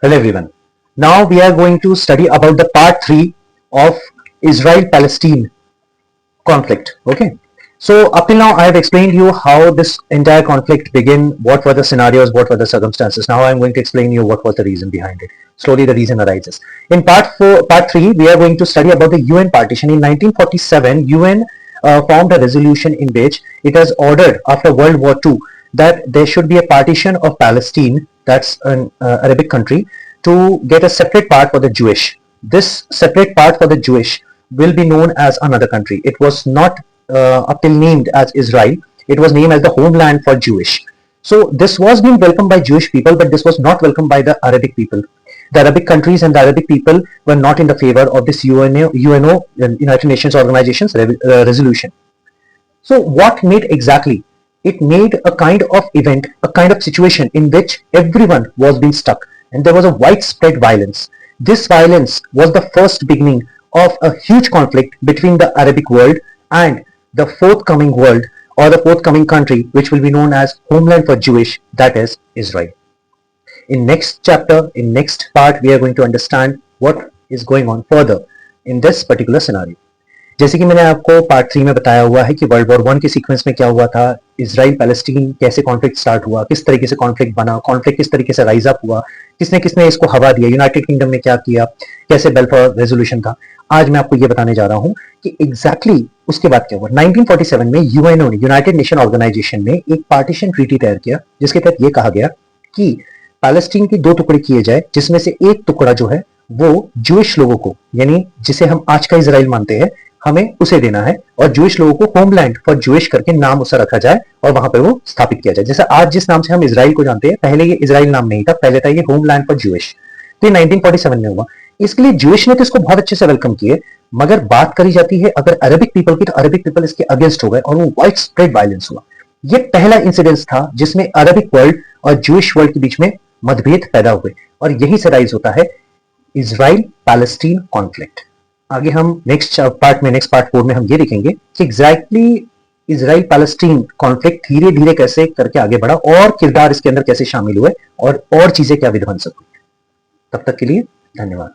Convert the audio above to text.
Hello everyone. Now we are going to study about the part 3 of Israel-Palestine conflict. Okay. So up till now I have explained you how this entire conflict began, what were the scenarios, what were the circumstances. Now I am going to explain you what was the reason behind it. Slowly the reason arises. In part 3 we are going to study about the UN partition. In 1947 UN formed a resolution in which it has ordered after World War II that there should be a partition of Palestine, that's an Arabic country, to get a separate part for the Jewish. This separate part for the Jewish will be known as another country. It was not up till named as Israel. It was named as the homeland for Jewish. So this was being welcomed by Jewish people, but this was not welcomed by the Arabic people. The Arabic countries and the Arabic people were not in the favor of this UNO United Nations Organization's resolution. So what made exactly? It made a kind of event, a kind of situation in which everyone was being stuck and there was a widespread violence. This violence was the first beginning of a huge conflict between the Arabic world and the forthcoming world or the forthcoming country which will be known as homeland for Jewish, that is Israel. In next chapter, in next part, we are going to understand what is going on further in this particular scenario. जैसे कि मैंने आपको part 3 में बताया हुआ है कि world war 1 के सीक्वेंस में क्या हुआ था, इजराइल पैलेस्टीन कैसे कॉन्फ्लिक्ट स्टार्ट हुआ, किस तरीके से कॉन्फ्लिक्ट बना, कॉन्फ्लिक्ट किस तरीके से राइज अप हुआ, किसने किसने इसको हवा दिया, यूनाइटेड किंगडम ने क्या किया, कैसे बेल्फोर रेजोल्यूशन था। आज मैं आपको ये बताने जा रहा हूं कि एग्जैक्टली उसके बाद क्या हुआ। 1947 में यूएनओ ने, यूनाइटेड नेशन ऑर्गेनाइजेशन ने एक पार्टीशन ट्रीटी तैयार किया जिसके तहत ये कहा गया कि पैलेस्टीन के 2 टुकड़े किए जाए, जिसमें से एक टुकड़ा जो है वो ज्यूइश लोगों को, यानी जिसे हम आज का इजराइल मानते हैं, हमें उसे देना है और ज्यूइश लोगों को होमलैंड फॉर ज्यूइश करके नाम उसे रखा जाए और वहां पे वो स्थापित किया जाए। जैसे आज जिस नाम से हम इजराइल को जानते हैं, पहले ये इजराइल नाम नहीं था, पहले था ये होमलैंड फॉर ज्यूइश। तो ये 1947 में हुआ। इसके लिए ज्यूइश ने तो इसको बहुत अच्छे से वेलकम किए, मगर बात करी जाती है अगर अरबिक पीपल की, तो अरबिक पीपल इसके अगेंस्ट हो गए और वो वाइड स्प्रेड वायलेंस हुआ। ये पहला इंसिडेंस था जिसमें अरबिक वर्ल्ड और ज्यूइश वर्ल्ड के बीच में मतभेद पैदा हुए और यही से राइज होता है इजराइल पैलेस्टीन कॉन्फ्लिक्ट। आगे हम नेक्स्ट पार्ट 4 में हम ये देखेंगे कि एग्जैक्टली इजराइल पैलेस्टीन कॉन्फ्लिक्ट धीरे धीरे कैसे करके आगे बढ़ा और किरदार इसके अंदर कैसे शामिल हुए और चीजें क्या विध्वंसक हुई। तब तक के लिए धन्यवाद।